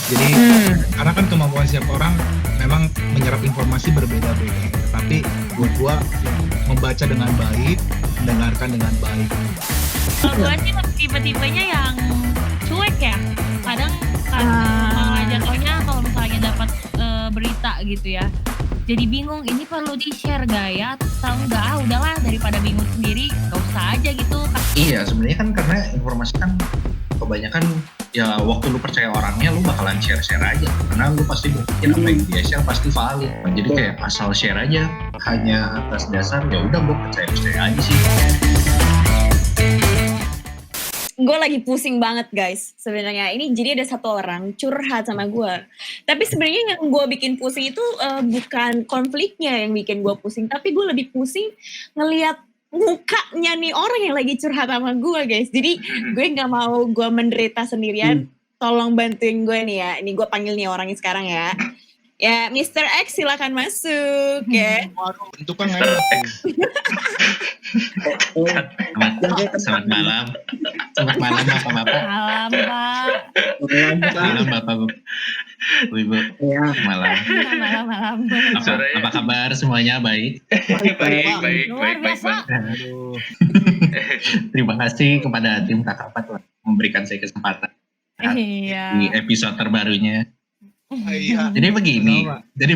Jadi karena kan kemampuan setiap orang memang menyerap informasi berbeda-beda. Tapi buat gua membaca dengan baik, mendengarkan dengan baik. Kalau gue sih tipe-tipenya yang cuek ya. Kadang malah jatuhnya kalau misalnya dapat berita gitu ya. Jadi bingung ini perlu di-share gak ya atau enggak, udahlah daripada bingung sendiri gak usah aja gitu. Iya, sebenarnya kan karena informasi kan kebanyakan ya waktu lu percaya orangnya lu bakalan share aja karena lu pasti mungkin apa yang dia share pasti valid. Jadi kayak asal share aja hanya atas dasar ya udah gue percaya aja sih. Gue lagi pusing banget guys sebenarnya ini. Jadi ada satu orang curhat sama gue. Tapi sebenarnya yang gue bikin pusing itu bukan konfliknya yang bikin gue pusing, tapi gue lebih pusing ngelihat mukanya nih orang yang lagi curhat sama gue guys. Jadi gue nggak mau gue menderita sendirian. Tolong bantuin gue nih ya. Ini gue panggil nih orangnya sekarang ya. Ya, Mr. X silakan masuk ya. Waduh, bentukan Mr. X. Selamat malam. Selamat malam Bapak-bapak. Malam Pak. Malam Bapak Ibu. Iya. Malam. Malam. Apa kabar semuanya? Baik. Baik. Luar biasa. Aduh. Terima kasih kepada tim Kakak telah memberikan saya kesempatan Iya. di episode terbarunya. Iya. Jadi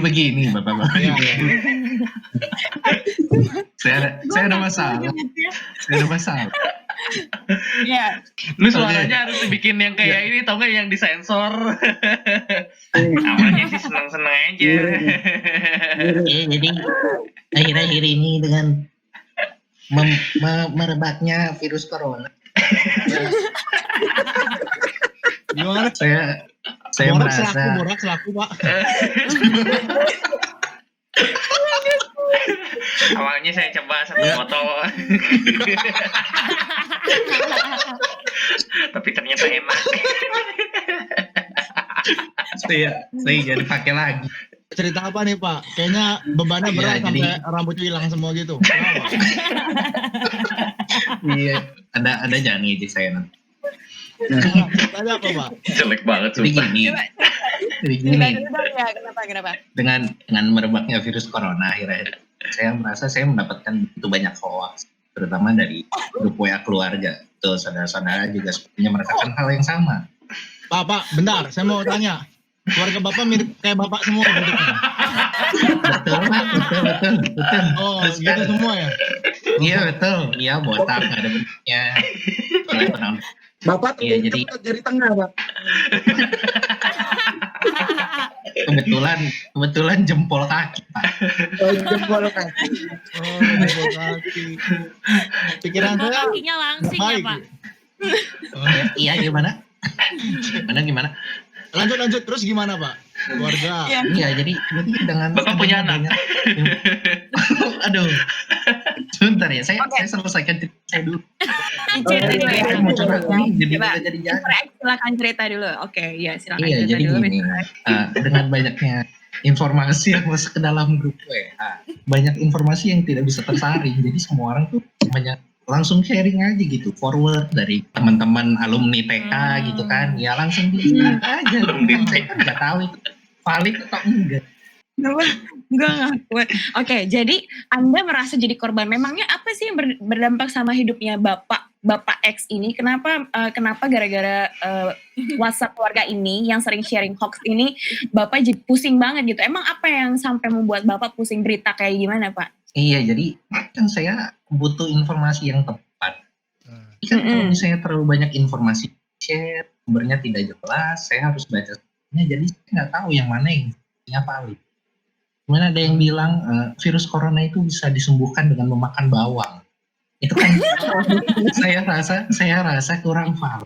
begini Bapak-bapak. Iya. Saya ada masalah. Iya. Lu suaranya harus dibikin yang kayak ini, tau gak yang disensor. Awalnya sih seneng-seneng aja. Jadi akhir-akhir ini dengan merebaknya virus corona, Gimana? saya Borak merasa selaku Pak. Awalnya saya coba satu foto. Tapi ternyata enak. saya jadi pakai lagi. Cerita apa nih Pak? Kayaknya bebannya berat sampai rambutnya hilang semua gitu. Kenapa? Iya, ada jangan ngejek saya nanti. Ada apa Pak? Jelek banget Jadi sumpah. gini, Ya, kenapa? dengan merebaknya virus corona akhir-akhir saya merasa saya mendapatkan begitu banyak hoax, terutama dari grup WA keluarga. Tuh saudara-saudara juga sepertinya merasakan hal yang sama. Pak, bentar, saya mau tanya. Keluarga Bapak mirip kayak Bapak semua bentuknya. Betul Pak, betul. Oh, gitu semua ya? Iya betul, iya botak nggak ada bentuknya. Bapak Iya, jadi dari tengah, Pak. kebetulan jempol kaki Pak. Oh, jempol kaki. Oh, jempol kaki. Pikiran Jempol saya kakinya langsing ya baik. Pak. Oh, Iya gimana? Gimana? lanjut terus gimana Pak? Keluarga. Iya jadi dengan Bapak punya anak. Aduh. Sebentar ya, saya selesaikan cerita saya dulu. Cerita dulu ya. Saya mau curhat nih, jadi Coba, jadi Mr. X silakan cerita dulu. Oke, ya silakan Iya, cerita jadi dulu. gini, dengan banyaknya informasi yang masuk ke dalam grup WA, banyak informasi yang tidak bisa tersaring. Jadi semua orang tuh banyak langsung sharing aja gitu, forward dari teman-teman alumni TK gitu kan, ya langsung di-share aja. Saya kan nggak tahu itu valid atau enggak. Enggak ngaku. Oke, jadi Anda merasa jadi korban. Memangnya apa sih yang berdampak sama hidupnya Bapak X ini? Kenapa gara-gara WhatsApp keluarga ini yang sering sharing hoax ini Bapak jadi pusing banget gitu? Emang apa yang sampai membuat Bapak pusing, berita kayak gimana, Pak? Iya, jadi kan saya butuh informasi yang tepat. Kan kalau misalnya terlalu banyak informasi share, sumbernya tidak jelas, saya harus baca semuanya, jadi saya nggak tahu yang mana yang valid. Kemudian ada yang bilang virus corona itu bisa disembuhkan dengan memakan bawang. Itu kan saya rasa kurang valid.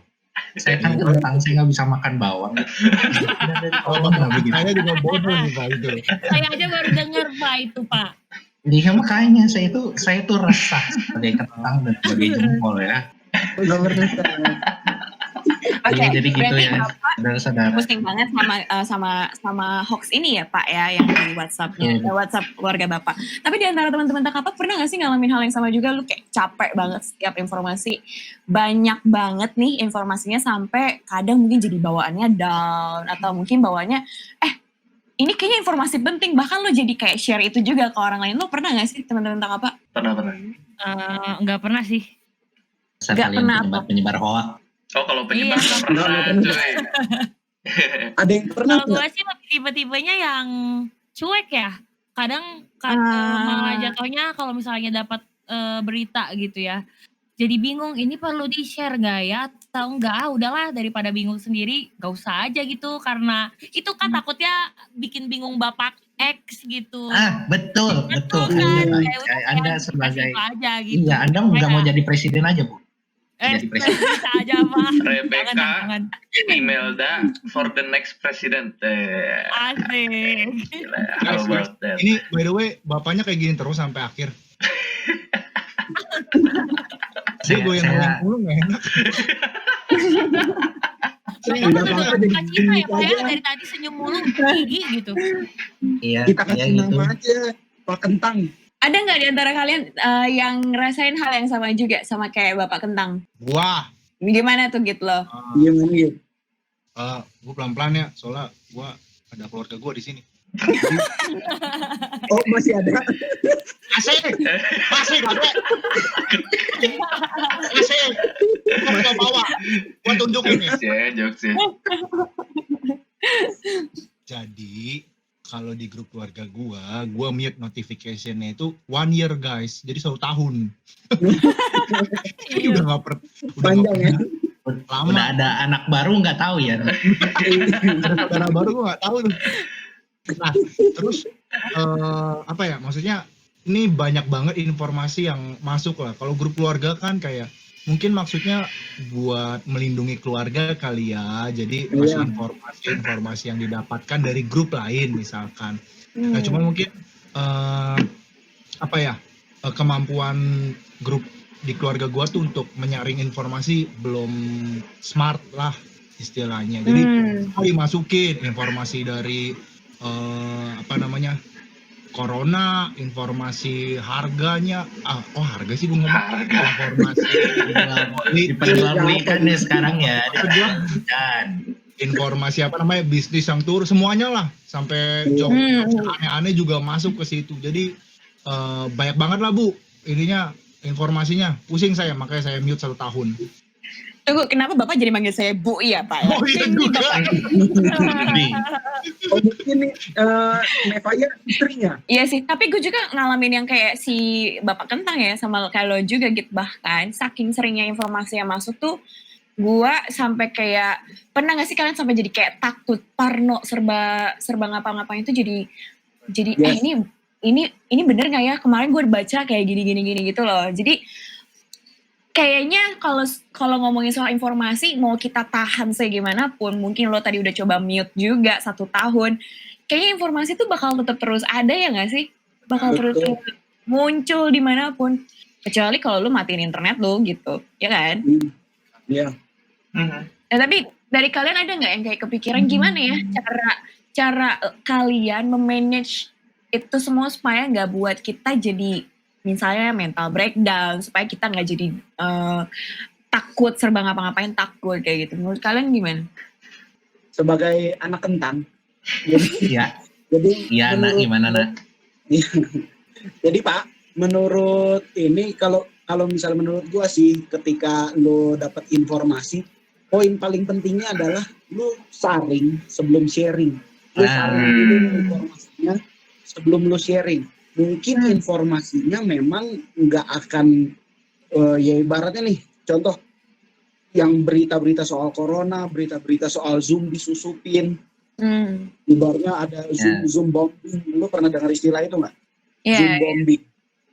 Saya kan kentang, saya nggak bisa makan bawang. Saya juga bodoh nih Pak itu. Saya aja baru dengar Pak itu Pak. Jadi makanya saya tuh resah sebagai kentang dan sebagai jempol ya. Oke, jadi gitu berarti ya. Bapak saudara-saudara. pusing banget sama hoax ini ya Pak ya, yang di WhatsApp-nya, WhatsApp keluarga Bapak. Tapi di antara teman-teman Takapa pernah nggak sih ngalamin hal yang sama juga, lu kayak capek banget setiap informasi, banyak banget nih informasinya sampai kadang mungkin jadi bawaannya down atau mungkin bawaannya ini kayaknya informasi penting, bahkan lo jadi kayak share itu juga ke orang lain. Lo pernah gak sih teman-teman Takapa? Pernah. Nggak pernah sih. Nggak pernah penyebar hoax. Oh kalau penyebar Iya. nggak pernah cuy. Ada yang pernah Kalau gue sih lebih tipe-tipenya yang cuek ya. Kadang malah jatuhnya kalau misalnya dapat berita gitu ya. Jadi bingung, ini perlu di-share nggak ya atau enggak? Udahlah, daripada bingung sendiri, gak usah aja gitu. Karena itu kan takutnya bikin bingung Bapak X gitu. Betul. Kan? Anda, Kayak Anda udah sebagai, kasih aja gitu. iya, Anda nggak mau jadi presiden aja, Bu. Jadi presiden. Bisa aja Pak. Rebecca, Jangan. Imelda for the next president. Asik. Gila, how about that? Ini by the way, bapaknya kayak gini terus sampai akhir. Dia gue yang ngomong mulu gak enak. Bapak Udah tuh apa-apa udah jadi suka cita ya gini Pak ya, aja. dari tadi senyum mulu gigi gitu. Iya, Kita kasih gitu. nama aja Pak Kentang. Ada nggak di antara kalian yang ngerasain hal yang sama juga sama kayak Bapak Kentang? Wah, Gimana tuh gitu loh? Gimana gitu? gue pelan-pelan ya, soalnya gue ada keluarga gue di sini. Oh masih ada. Asik, adek. Asik, gue bawa, gue tunjukin ya. Jokes ya. Jadi kalau di grup keluarga gue mute notification-nya itu 1 year guys, jadi 1 tahun. Jadi udah nggak Panjang ya. lama. Udah ada anak baru nggak tahu ya. Ada saudara baru gue nggak tahu tuh. Nah terus apa ya, maksudnya ini banyak banget informasi yang masuk lah. Kalau grup keluarga kan kayak mungkin maksudnya buat melindungi keluarga kali ya. Jadi masih informasi yang didapatkan dari grup lain misalkan. Nah cuma mungkin apa ya, kemampuan grup di keluarga gua tuh untuk menyaring informasi belum smart lah istilahnya. Jadi dimasukin informasi dari apa namanya, corona, informasi harganya, harga sih gue ngomong, informasi Diperjualbelikan ya sekarang ya. informasi apa namanya, bisnis yang turun, semuanya lah, sampai job aneh-aneh juga masuk ke situ. Jadi banyak banget lah Bu, ininya informasinya, pusing saya, makanya saya mute 1 tahun. Tunggu, kenapa Bapak jadi manggil saya Bu ya Pak? Oh iya juga. Oh mungkin nih Nevaya istrinya. Iya sih, tapi gue juga ngalamin yang kayak si Bapak Kentang ya, sama kalau juga gitu. Bahkan saking seringnya informasi yang masuk tuh, gue sampai kayak, pernah gak sih kalian sampai jadi kayak takut, parno, serba ngapa-ngapain itu jadi Yes. ini bener gak ya, kemarin gue baca kayak gini gitu loh. Jadi kayaknya kalau ngomongin soal informasi, mau kita tahan segimanapun, mungkin lo tadi udah coba mute juga 1 tahun, kayaknya informasi tuh bakal tetap terus ada ya gak sih? Bakal terus muncul dimanapun. Kecuali kalau lo matiin internet lo gitu, ya kan? Iya. Nah, tapi dari kalian ada nggak yang kayak kepikiran gimana ya cara kalian memanage itu semua supaya nggak buat kita jadi misalnya mental breakdown, supaya kita nggak jadi takut, serba ngapa-ngapain takut kayak gitu. Menurut kalian gimana? Sebagai anak kentang. Iya. Jadi Nak, gimana Nak? Jadi Pak, menurut ini kalau misalnya menurut gua sih, ketika lo dapat informasi, poin paling pentingnya adalah lo saring sebelum sharing. Lo saring dulu informasinya sebelum lo sharing. Mungkin informasinya memang nggak akan ya ibaratnya nih, contoh yang berita-berita soal corona, berita-berita soal Zoom disusupin, ibaratnya ada Zoom bombing. Lo pernah dengar istilah itu nggak? Zoom bombing.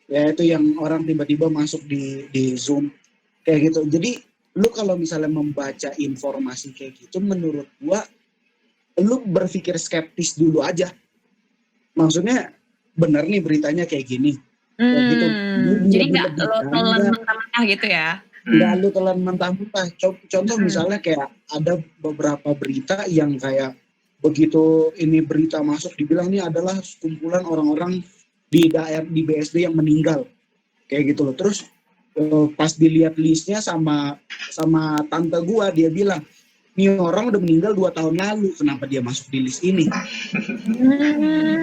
Ya itu yang orang tiba-tiba masuk di Zoom kayak gitu. Jadi lu kalau misalnya membaca informasi kayak gitu, menurut gua lu berpikir skeptis dulu aja. Maksudnya bener nih beritanya kayak gini. Kayak gitu. Jadi nggak lo telan mentah-mentah gitu ya? nggak lu telan mentah-mentah. Contoh misalnya kayak ada beberapa berita yang kayak begitu ini berita masuk dibilang ini adalah kumpulan orang-orang di daerah di BSD yang meninggal kayak gitu loh. Terus pas dilihat listnya sama tante gua, dia bilang nih orang udah meninggal 2 tahun lalu, kenapa dia masuk di list ini?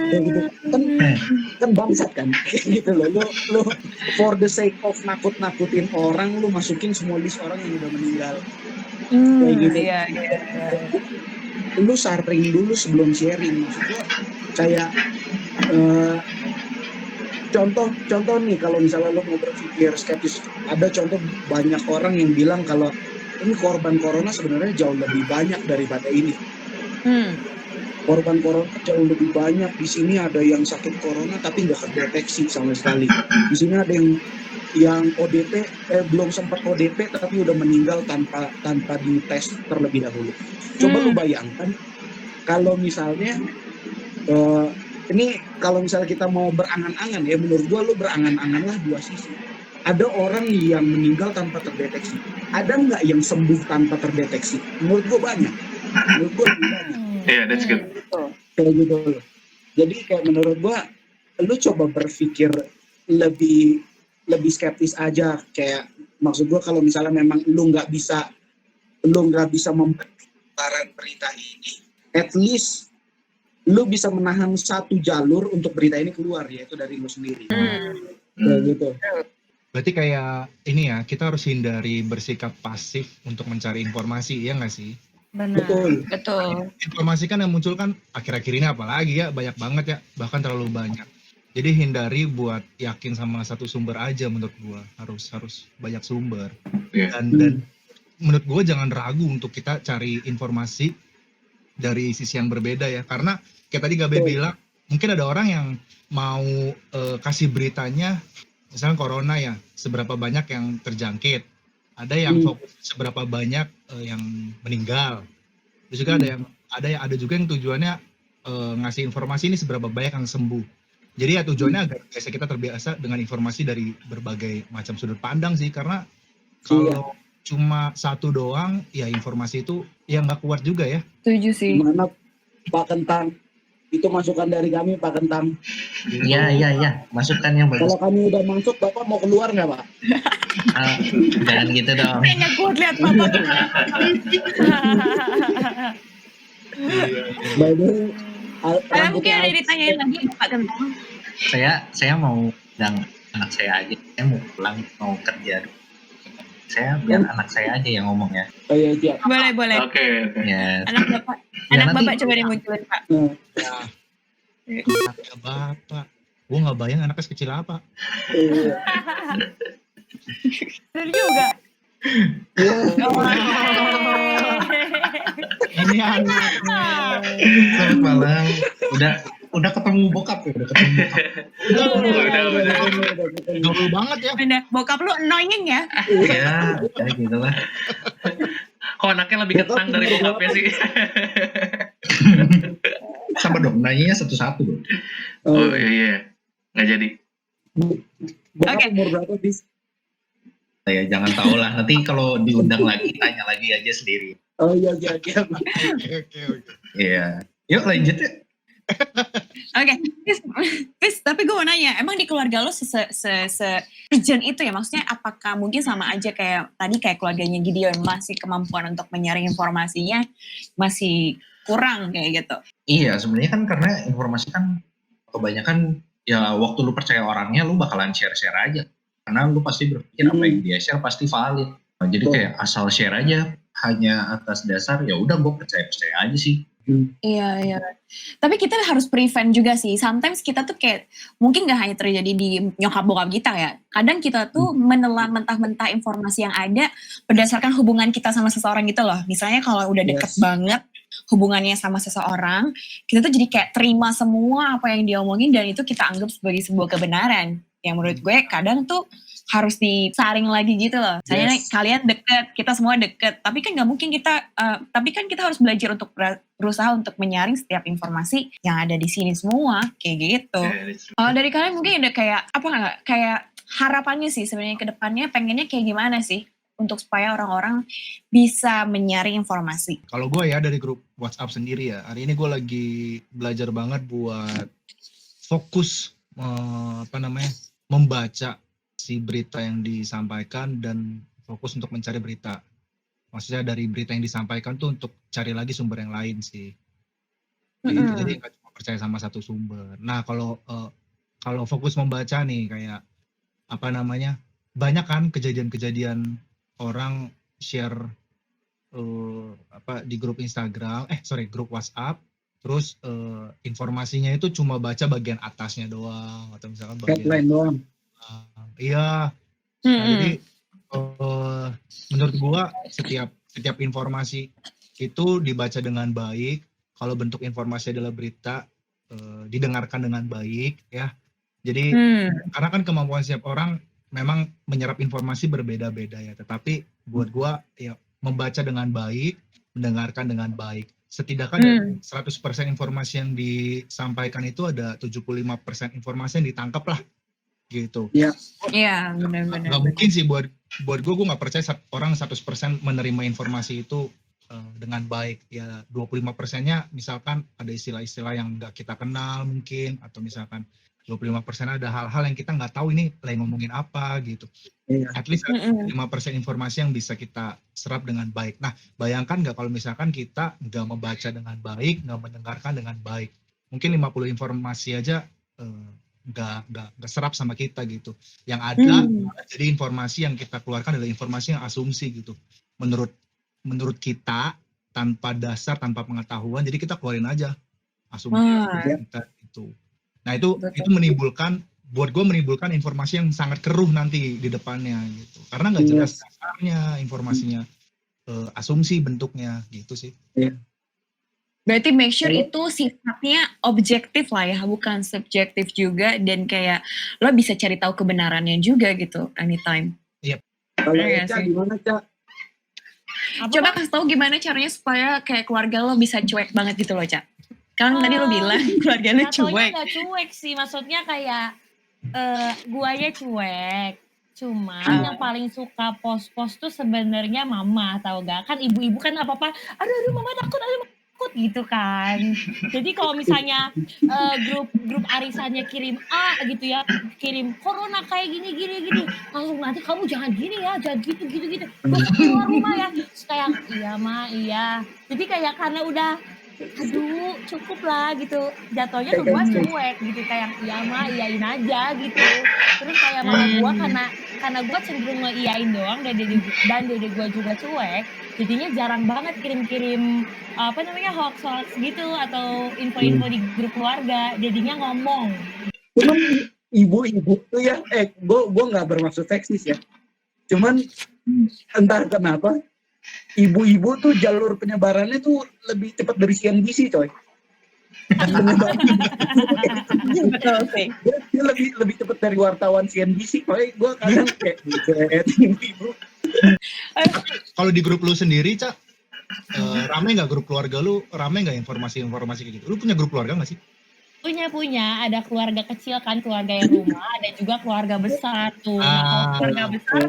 Kayak gitu kan bangsat kan kayak gitu loh. Lu for the sake of nakut-nakutin orang, lu masukin semua list orang yang udah meninggal kayak gitu. Iya. Lu saring dulu sebelum sharing. Maksud gua kayak contoh nih, kalau misalnya lo mau berpikir skeptis, ada contoh banyak orang yang bilang kalau ini korban corona sebenarnya jauh lebih banyak daripada ini. Korban corona jauh lebih banyak. Di sini ada yang sakit corona tapi nggak terdeteksi sama sekali. Di sini ada yang ODP belum sempat ODP tapi udah meninggal tanpa dites terlebih dahulu. Coba lu bayangkan kalau misalnya ini kalau misalnya kita mau berangan-angan ya, menurut gua lu berangan-angan lah dua sisi. Ada orang yang meninggal tanpa terdeteksi. Ada nggak yang sembuh tanpa terdeteksi? Menurut gua banyak. Menurut gua lebih banyak. Yeah, that's good. Kayak gitu loh. Jadi kayak menurut gua, lu coba berpikir lebih skeptis aja. Kayak maksud gua kalau misalnya memang lu nggak bisa mempertaran berita ini, at least lu bisa menahan satu jalur untuk berita ini keluar, yaitu dari lu sendiri. Kayak gitu. Berarti kayak ini ya, kita harus hindari bersikap pasif untuk mencari informasi, ya nggak sih? Benar. Betul. Informasi kan yang muncul kan akhir-akhir ini apalagi ya, banyak banget ya, bahkan terlalu banyak. Jadi hindari buat yakin sama satu sumber aja menurut gua, harus banyak sumber. Yeah. Dan menurut gua jangan ragu untuk kita cari informasi dari sisi yang berbeda ya, karena kayak tadi Gabe bilang, mungkin ada orang yang mau kasih beritanya, misalnya corona ya, seberapa banyak yang terjangkit, ada yang fokus seberapa banyak yang meninggal, terus juga ada juga yang tujuannya ngasih informasi ini seberapa banyak yang sembuh. Jadi ya tujuannya agar kita terbiasa dengan informasi dari berbagai macam sudut pandang sih, karena kalau cuma satu doang, ya informasi itu ya nggak kuat juga ya. Setuju sih. Gimana Pak Kentang? Itu masukan dari kami Pak Kentang. Iya, masukan yang bagus. Kalau kami udah masuk, Bapak mau keluar nggak Pak? Jangan gitu dong. Kayaknya kuat lihat papa. By the way, Ada mungkin ada ditanyain lagi Pak Kentang. Saya mau undang anak saya aja. Saya mau pulang, mau kerja. Saya biar anak saya aja yang ngomong ya. Oh iya, siap. Boleh. Oke. Ya. Anak bapak coba dimunculin Pak. Ya, anaknya bapak, gua nggak bayang anaknya sekecil apa. Bener juga. Ini anaknya. Selamat malam. Udah ketemu bokap ya? Udah. Gaul banget ya. Bener, bokap lu annoying ya. Ya gitu lah. Kok anaknya lebih ketang dari bokapnya sih? Sama dong, nanya satu-satu dong. Oh iya. Nggak jadi. Bapak Oke. umur berapa, Bis? Ya jangan tahu lah. Nanti kalau diundang lagi, tanya lagi aja sendiri. Oh iya. Oke. Iya. Yuk lanjut ya. Oke, Fis, tapi gue mau nanya, emang di keluarga lo se-urgent itu ya? Maksudnya apakah mungkin sama aja kayak tadi kayak keluarganya Gideon, masih kemampuan untuk menyaring informasinya masih kurang kayak gitu? Iya, sebenarnya kan karena informasi kan kebanyakan ya waktu lu percaya orangnya lu bakalan share-share aja. Karena lu pasti berpikir apa yang dia share pasti valid. Nah, jadi kayak asal share aja hanya atas dasar ya udah gue percaya aja sih. Iya. Tapi kita harus prevent juga sih. Sometimes kita tuh kayak mungkin gak hanya terjadi di nyokap bokap kita ya. Kadang kita tuh menelan mentah-mentah informasi yang ada berdasarkan hubungan kita sama seseorang gitu loh. Misalnya kalau udah deket banget hubungannya sama seseorang, kita tuh jadi kayak terima semua apa yang dia omongin dan itu kita anggap sebagai sebuah kebenaran. Yang menurut gue kadang tuh harus disaring lagi gitu loh. Misalnya kalian deket, kita semua deket, tapi kan nggak mungkin tapi kan kita harus belajar untuk berusaha untuk menyaring setiap informasi yang ada di sini semua, kayak gitu. Kalau dari kalian mungkin ada kayak harapannya sih sebenarnya ke depannya pengennya kayak gimana sih? untuk supaya orang-orang bisa menyaring informasi? Kalau gue ya dari grup WhatsApp sendiri ya, hari ini gue lagi belajar banget buat fokus membaca si berita yang disampaikan dan fokus untuk mencari berita. Maksudnya dari berita yang disampaikan tuh untuk cari lagi sumber yang lain sih. Jadi nggak cuma percaya sama satu sumber. Nah kalau fokus membaca nih kayak banyak kan kejadian-kejadian orang share di grup grup WhatsApp, terus informasinya itu cuma baca bagian atasnya doang atau misalkan Headline doang. Iya. Nah, jadi menurut gua setiap informasi itu dibaca dengan baik. Kalau bentuk informasi adalah berita, didengarkan dengan baik ya. Jadi karena kan kemampuan setiap orang memang menyerap informasi berbeda-beda ya. Tetapi buat gua ya membaca dengan baik, mendengarkan dengan baik. Setidaknya dari 100% informasi yang disampaikan itu ada 75% informasi yang ditangkap lah gitu. Iya, benar-benar. Nggak mungkin sih buat gue nggak percaya orang 100% menerima informasi itu dengan baik. Ya 25%-nya misalkan ada istilah-istilah yang nggak kita kenal mungkin, atau misalkan 25% ada hal-hal yang kita nggak tahu ini lagi ngomongin apa gitu. At least 5% informasi yang bisa kita serap dengan baik. Nah, bayangkan nggak kalau misalkan kita nggak membaca dengan baik, nggak mendengarkan dengan baik. Mungkin 50 informasi aja nggak serap sama kita gitu. Yang ada jadi informasi yang kita keluarkan adalah informasi yang asumsi gitu. Menurut kita tanpa dasar, tanpa pengetahuan, jadi kita keluarin aja asumsi kita gitu. Nah itu menimbulkan informasi yang sangat keruh nanti di depannya gitu. Karena nggak jelas dasarnya informasinya, asumsi bentuknya gitu sih. Berarti make sure itu sifatnya objektif lah ya, bukan subjektif juga, dan kayak lo bisa cari tahu kebenarannya juga gitu anytime. Iya. Kalau Eca gimana, Ca? Coba kasih tahu gimana caranya supaya kayak keluarga lo bisa cuek banget gitu loh, Ca. Kan tadi lo bilang keluarga lo cuek. Gak cuek sih, maksudnya kayak guanya cuek. Cuma yang paling suka post-post tuh sebenarnya mama, tau gak? Kan ibu-ibu kan apa-apa, aduh mama takut gitu kan. Jadi kalau misalnya grup arisannya kirim A gitu ya, kirim corona kayak gini, langsung nanti kamu jangan gini ya, jangan gitu. Gue keluar rumah ya. Terus kayak iya. Jadi kayak karena udah aduh cukup lah gitu, jatuhnya ke gue cuek gitu, kayak iyain aja gitu. Terus kayak mama gue karena gue cenderung ngeiyain doang, dan dede gue juga cuek, jadinya jarang banget kirim hoax gitu atau info-info di grup keluarga, jadinya ngomong. Cuman ibu-ibu tuh ya, gue nggak bermaksud seksis ya, cuman entah kenapa ibu-ibu tuh jalur penyebarannya tuh lebih cepat dari CNBC, coy. Betul sih. Dia lebih cepat dari wartawan CNBC. Coy, gue kadang kayak ibu-ibu. Kalau di grup lu sendiri, Cak, rame nggak grup keluarga lu? Rame nggak informasi kayak gitu? Lu punya grup keluarga nggak sih? Punya, ada keluarga kecil kan, keluarga yang rumah, ada juga keluarga besar tuh. Nah, kalau keluarga besar,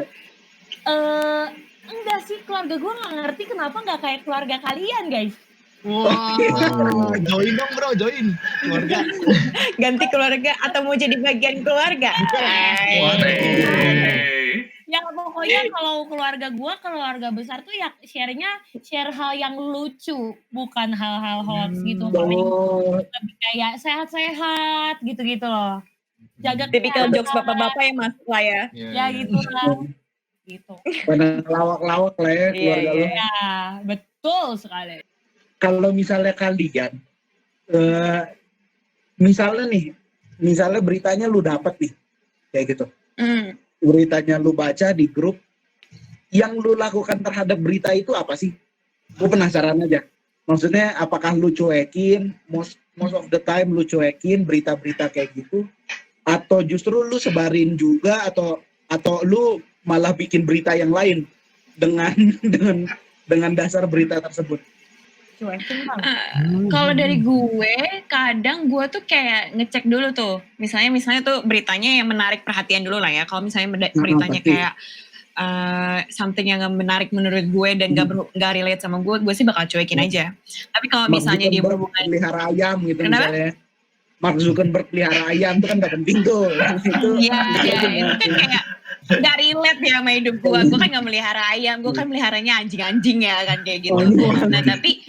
enggak sih, keluarga gue nggak ngerti kenapa nggak kayak keluarga kalian, guys. Wow, join dong bro, join keluarga. Ganti keluarga atau mau jadi bagian keluarga? Ya pokoknya kalau keluarga besar tuh ya share hal yang lucu, bukan hal-hal hoax gitu. Lebih kayak sehat-sehat gitu loh. Jaga tipikal jokes bapak-bapak yang masuk lah ya. Ya gitu lah. Gitu. Pada lawak-lawak lah ya keluarga lo. Ya, betul sekali. Kalau misalnya kalian, misalnya beritanya lu dapat nih, kayak gitu. Beritanya lu baca di grup, yang lu lakukan terhadap berita itu apa sih? Gue penasaran aja. Maksudnya apakah lu cuekin, most of the time lu cuekin berita-berita kayak gitu, atau justru lu sebarin juga, atau lu malah bikin berita yang lain dengan dasar berita tersebut. Kalau dari gue, kadang gue tuh kayak ngecek dulu tuh, misalnya tuh beritanya yang menarik perhatian dulu lah ya. Kalau misalnya beritanya kayak something yang menarik menurut gue dan gak relate sama gue sih bakal cuekin aja. Tapi kalau misalnya dia berhubungan pelihara ayam gitu Kenapa? misalnya. Mark Zuckerberg pelihara ayam itu kan gak penting tuh. Itu Iya, itu kan kayak gak relate ya sama hidup gue. Gue kan gak melihara ayam, gue kan meliharanya anjing-anjing ya kan kayak gitu. Nah tapi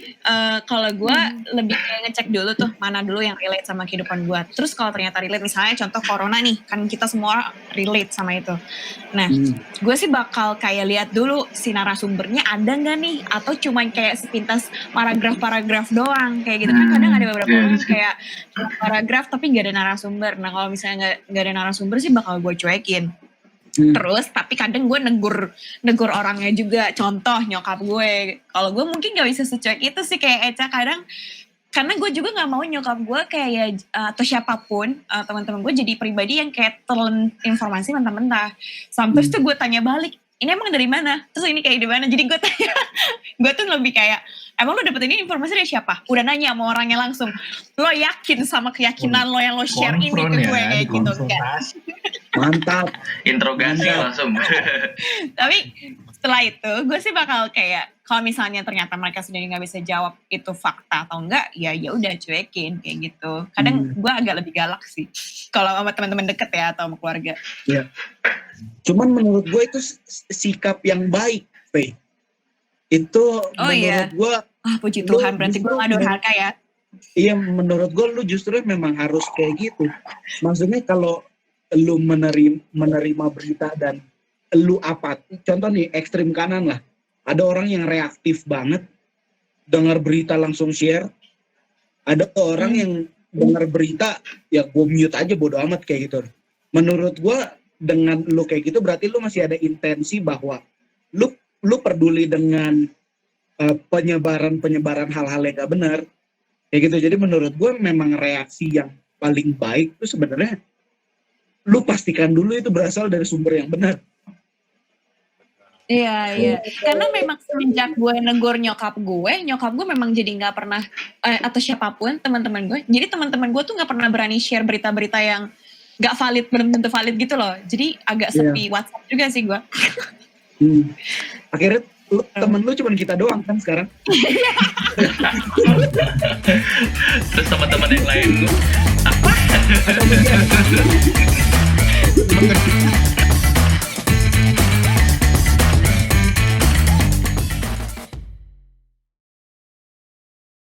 kalau gue lebih kayak ngecek dulu tuh mana dulu yang relate sama kehidupan gue. Terus kalau ternyata relate, misalnya contoh corona nih, kan kita semua relate sama itu. Nah gue sih bakal kayak lihat dulu si narasumbernya ada gak nih, atau cuman kayak sepintas paragraf-paragraf doang kayak gitu kan. Kadang ada beberapa orang kayak paragraf tapi gak ada narasumber. Nah kalau misalnya gak ada narasumber sih bakal gue cuekin. Terus tapi kadang gue negur orangnya juga. Contoh nyokap gue, kalau gue mungkin gak bisa secuek itu sih kayak Eca kadang, karena gue juga gak mau nyokap gue kayak atau siapapun teman-teman gue jadi pribadi yang kayak telan informasi mentah-mentah. Sampai tuh gue tanya balik, ini emang dari mana? Terus ini kayak di mana? Jadi gue tanya, gue tuh lebih kayak, emang lo dapet ini informasi dari siapa? Udah nanya sama orangnya langsung. Lo yakin sama keyakinan lo yang lo share ini ke gue kayak gitu kan? mantap. Interogasi langsung. Tapi setelah itu gue sih bakal kayak, kalau misalnya ternyata mereka sendiri nggak bisa jawab itu fakta atau enggak, ya udah cuekin kayak gitu. Kadang gue agak lebih galak sih kalau sama teman-teman deket ya atau sama keluarga. Iya. Cuman menurut gue itu sikap yang baik, Fe. Itu menurut gue. Puji Tuhan, berarti gue gak durhaka ya. Iya, menurut gue lu justru memang harus kayak gitu. Maksudnya kalau lu menerima berita dan lu apati, contoh nih ekstrim kanan lah, ada orang yang reaktif banget, dengar berita langsung share, ada orang yang dengar berita ya gue mute aja bodo amat kayak gitu. Menurut gue dengan lu kayak gitu berarti lu masih ada intensi bahwa lu peduli dengan penyebaran hal-hal yang gak benar kayak gitu. Jadi menurut gue memang reaksi yang paling baik itu sebenarnya lu pastikan dulu itu berasal dari sumber yang benar. Iya. Karena memang semenjak gue negur nyokap gue memang jadi nggak pernah atau siapapun teman-teman gue. Jadi teman-teman gue tuh nggak pernah berani share berita-berita yang nggak valid, belum tentu valid gitu loh. Jadi agak sepi WhatsApp juga sih gue. Akhirnya temen lu cuma kita doang kan sekarang. Terus teman-teman yang lain Mengerti.